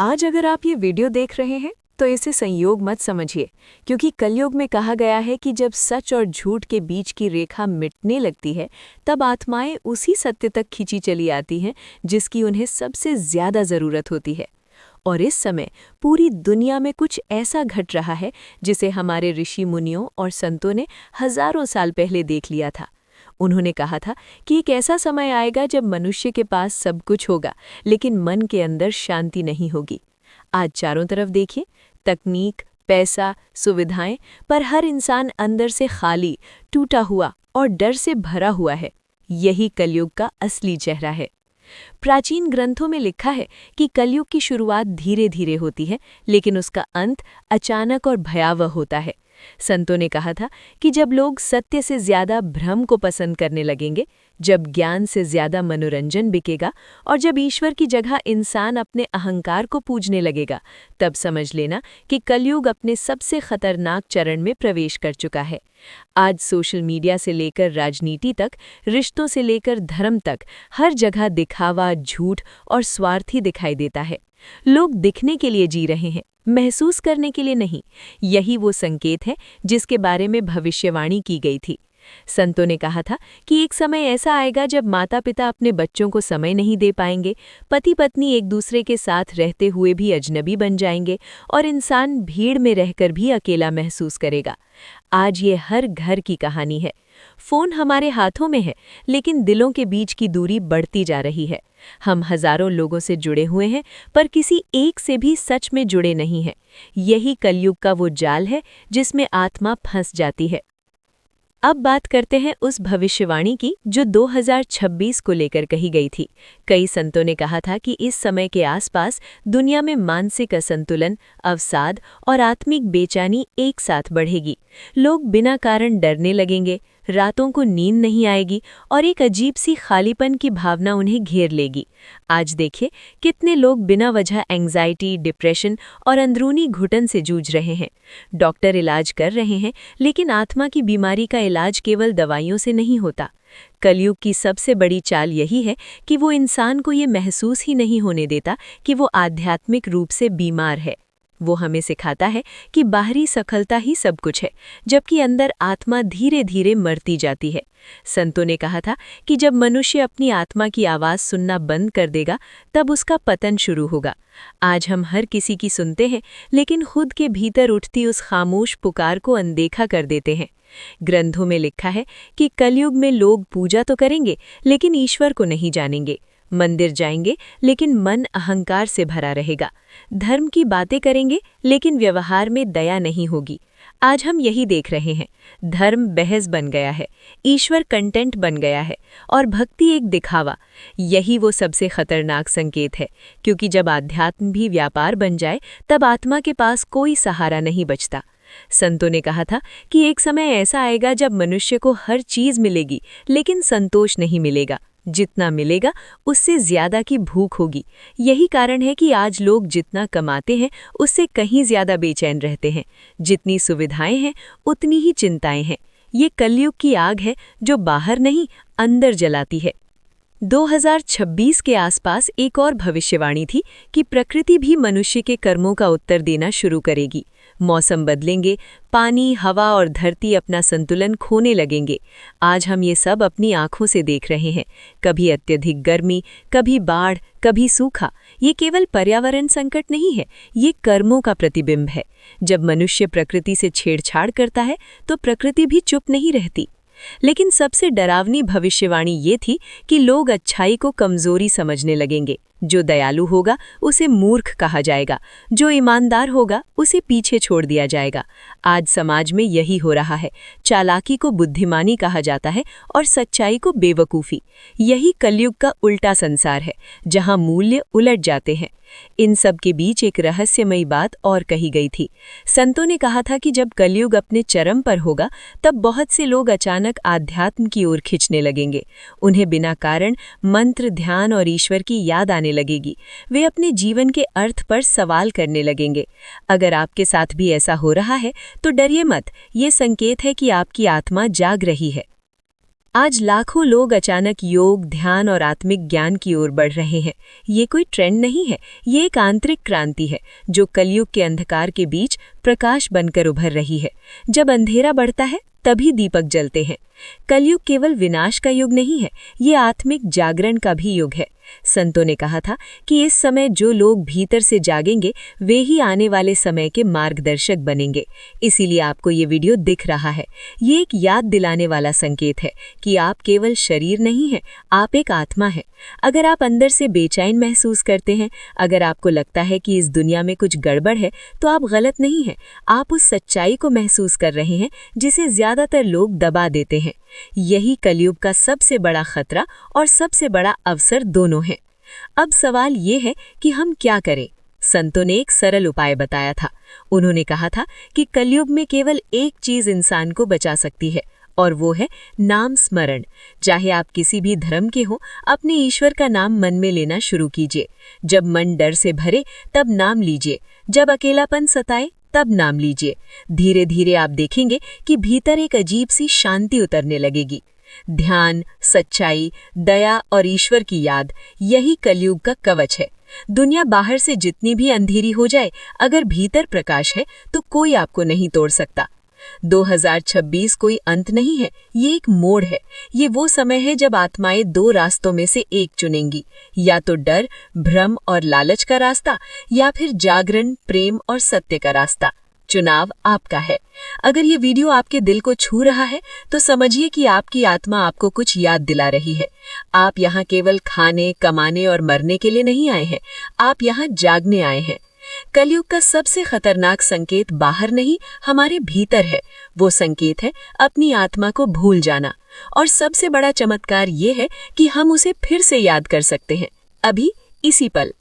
आज अगर आप ये वीडियो देख रहे हैं तो इसे संयोग मत समझिए, क्योंकि कलयुग में कहा गया है कि जब सच और झूठ के बीच की रेखा मिटने लगती है तब आत्माएं उसी सत्य तक खींची चली आती हैं जिसकी उन्हें सबसे ज्यादा जरूरत होती है। और इस समय पूरी दुनिया में कुछ ऐसा घट रहा है जिसे हमारे ऋषि मुनियों और संतों ने हजारों साल पहले देख लिया था। उन्होंने कहा था कि एक ऐसा समय आएगा जब मनुष्य के पास सब कुछ होगा लेकिन मन के अंदर शांति नहीं होगी। आज चारों तरफ देखिए, तकनीक, पैसा, सुविधाएं, पर हर इंसान अंदर से खाली, टूटा हुआ और डर से भरा हुआ है। यही कलयुग का असली चेहरा है। प्राचीन ग्रंथों में लिखा है कि कलयुग की शुरुआत धीरे धीरे होती है, लेकिन उसका अंत अचानक और भयावह होता है। संतों ने कहा था कि जब लोग सत्य से ज्यादा भ्रम को पसंद करने लगेंगे, जब ज्ञान से ज्यादा मनोरंजन बिकेगा और जब ईश्वर की जगह इंसान अपने अहंकार को पूजने लगेगा, तब समझ लेना कि कलयुग अपने सबसे खतरनाक चरण में प्रवेश कर चुका है। आज सोशल मीडिया से लेकर राजनीति तक, रिश्तों से लेकर धर्म तक, हर जगह दिखावा, झूठ और स्वार्थी दिखाई देता है। लोग दिखने के लिए जी रहे हैं, महसूस करने के लिए नहीं। यही वो संकेत है जिसके बारे में भविष्यवाणी की गई थी। संतों ने कहा था कि एक समय ऐसा आएगा जब माता पिता अपने बच्चों को समय नहीं दे पाएंगे, पति पत्नी एक दूसरे के साथ रहते हुए भी अजनबी बन जाएंगे और इंसान भीड़ में रहकर भी अकेला महसूस करेगा। आज ये हर घर की कहानी है। फोन हमारे हाथों में है, लेकिन दिलों के बीच की दूरी बढ़ती जा रही है। हम हजारों लोगों से जुड़े हुए हैं, पर किसी एक से भी सच में जुड़े नहीं हैं। यही कलयुग का वो जाल है जिसमें आत्मा फंस जाती है। अब बात करते हैं उस भविष्यवाणी की जो 2026 को लेकर कही गई थी। कई संतों ने कहा था कि इस समय के आसपास दुनिया में मानसिक असंतुलन, अवसाद और आत्मिक बेचैनी एक साथ बढ़ेगी। लोग बिना कारण डरने लगेंगे, रातों को नींद नहीं आएगी और एक अजीब सी खालीपन की भावना उन्हें घेर लेगी। आज देखिए कितने लोग बिना वजह एंग्जाइटी, डिप्रेशन और अंदरूनी घुटन से जूझ रहे हैं। डॉक्टर इलाज कर रहे हैं, लेकिन आत्मा की बीमारी का इलाज केवल दवाइयों से नहीं होता। कलयुग की सबसे बड़ी चाल यही है कि वो इंसान को ये महसूस ही नहीं होने देता कि वो आध्यात्मिक रूप से बीमार है। वो हमें सिखाता है कि बाहरी सफलता ही सब कुछ है, जबकि अंदर आत्मा धीरे धीरे मरती जाती है। संतों ने कहा था कि जब मनुष्य अपनी आत्मा की आवाज़ सुनना बंद कर देगा, तब उसका पतन शुरू होगा। आज हम हर किसी की सुनते हैं, लेकिन खुद के भीतर उठती उस खामोश पुकार को अनदेखा कर देते हैं। ग्रंथों में लिखा है कि कलयुग में लोग पूजा तो करेंगे, लेकिन ईश्वर को नहीं जानेंगे। मंदिर जाएंगे, लेकिन मन अहंकार से भरा रहेगा। धर्म की बातें करेंगे, लेकिन व्यवहार में दया नहीं होगी। आज हम यही देख रहे हैं। धर्म बहस बन गया है, ईश्वर कंटेंट बन गया है और भक्ति एक दिखावा। यही वो सबसे खतरनाक संकेत है, क्योंकि जब आध्यात्म भी व्यापार बन जाए, तब आत्मा के पास कोई सहारा नहीं बचता। संतों ने कहा था कि एक समय ऐसा आएगा जब मनुष्य को हर चीज मिलेगी, लेकिन संतोष नहीं मिलेगा। जितना मिलेगा उससे ज्यादा की भूख होगी। यही कारण है कि आज लोग जितना कमाते हैं उससे कहीं ज्यादा बेचैन रहते हैं। जितनी सुविधाएं हैं उतनी ही चिंताएं हैं। ये कलयुग की आग है जो बाहर नहीं, अंदर जलाती है। 2026 के आसपास एक और भविष्यवाणी थी कि प्रकृति भी मनुष्य के कर्मों का उत्तर देना शुरू करेगी। मौसम बदलेंगे, पानी, हवा और धरती अपना संतुलन खोने लगेंगे। आज हम ये सब अपनी आंखों से देख रहे हैं। कभी अत्यधिक गर्मी, कभी बाढ़, कभी सूखा। ये केवल पर्यावरण संकट नहीं है, ये कर्मों का प्रतिबिंब है। जब मनुष्य प्रकृति से छेड़छाड़ करता है तो प्रकृति भी चुप नहीं रहती। लेकिन सबसे डरावनी भविष्यवाणी ये थी कि लोग अच्छाई को कमजोरी समझने लगेंगे। जो दयालु होगा उसे मूर्ख कहा जाएगा, जो ईमानदार होगा उसे पीछे छोड़ दिया जाएगा। आज समाज में यही हो रहा है। चालाकी को बुद्धिमानी कहा जाता है और सच्चाई को बेवकूफ़ी। यही कलयुग का उल्टा संसार है, जहां मूल्य उलट जाते हैं। इन सब के बीच एक रहस्यमयी बात और कही गई थी। संतों ने कहा था कि जब कलयुग अपने चरम पर होगा, तब बहुत से लोग अचानक आध्यात्म की ओर खिंचने लगेंगे। उन्हें बिना कारण मंत्र, ध्यान और ईश्वर की याद आने लगेगी। वे अपने जीवन के अर्थ पर सवाल करने लगेंगे। अगर आपके साथ भी ऐसा हो रहा है तो डरिए मत, ये संकेत है कि आपकी आत्मा जाग रही है। आज लाखों लोग अचानक योग, ध्यान और आत्मिक ज्ञान की ओर बढ़ रहे हैं। ये कोई ट्रेंड नहीं है, ये एक आंतरिक क्रांति है जो कलयुग के अंधकार के बीच प्रकाश बनकर उभर रही है। जब अंधेरा बढ़ता है तभी दीपक जलते हैं। कलयुग केवल विनाश का युग नहीं है, ये आत्मिक जागरण का भी युग है। संतों ने कहा था कि इस समय जो लोग भीतर से जागेंगे वे ही आने वाले समय के मार्गदर्शक बनेंगे। इसीलिए आपको ये वीडियो दिख रहा है। ये एक याद दिलाने वाला संकेत है कि आप केवल शरीर नहीं हैं, आप एक आत्मा हैं। अगर आप अंदर से बेचैन महसूस करते हैं, अगर आपको लगता है कि इस दुनिया में कुछ गड़बड़ है, तो आप गलत नहीं हैं। आप उस सच्चाई को महसूस कर रहे हैं जिसे ज्यादातर लोग दबा देते हैं। यही कलयुग का सबसे बड़ा खतरा और सबसे बड़ा अवसर दोनों है। अब सवाल ये है कि हम क्या करें। संतों ने एक सरल उपाय बताया था। उन्होंने कहा था कि कलयुग में केवल एक चीज इंसान को बचा सकती है और वो है नाम स्मरण। चाहे आप किसी भी धर्म के हो, अपने ईश्वर का नाम मन में लेना शुरू कीजिए। जब मन डर से भरे तब नाम लीजिए, जब अकेलापन सताए तब नाम लीजिए। धीरे धीरे आप देखेंगे कि भीतर एक अजीब सी शांति उतरने लगेगी। ध्यान, सच्चाई, दया और ईश्वर की याद, यही कलयुग का कवच है। दुनिया बाहर से जितनी भी अंधेरी हो जाए, अगर भीतर प्रकाश है तो कोई आपको नहीं तोड़ सकता। 2026 कोई अंत नहीं है, ये एक मोड़ है। ये वो समय है जब आत्माएं दो रास्तों में से एक चुनेंगी, या तो डर, भ्रम और लालच का रास्ता, या फिर जागरण, प्रेम और सत्य का रास्ता। चुनाव आपका है। अगर ये वीडियो आपके दिल को छू रहा है तो समझिए कि आपकी आत्मा आपको कुछ याद दिला रही है। आप यहाँ केवल खाने, कमाने और मरने के लिए नहीं आए हैं, आप यहाँ जागने आए हैं। कलयुग का सबसे खतरनाक संकेत बाहर नहीं, हमारे भीतर है। वो संकेत है अपनी आत्मा को भूल जाना। और सबसे बड़ा चमत्कार ये है कि हम उसे फिर से याद कर सकते हैं, अभी इसी पल।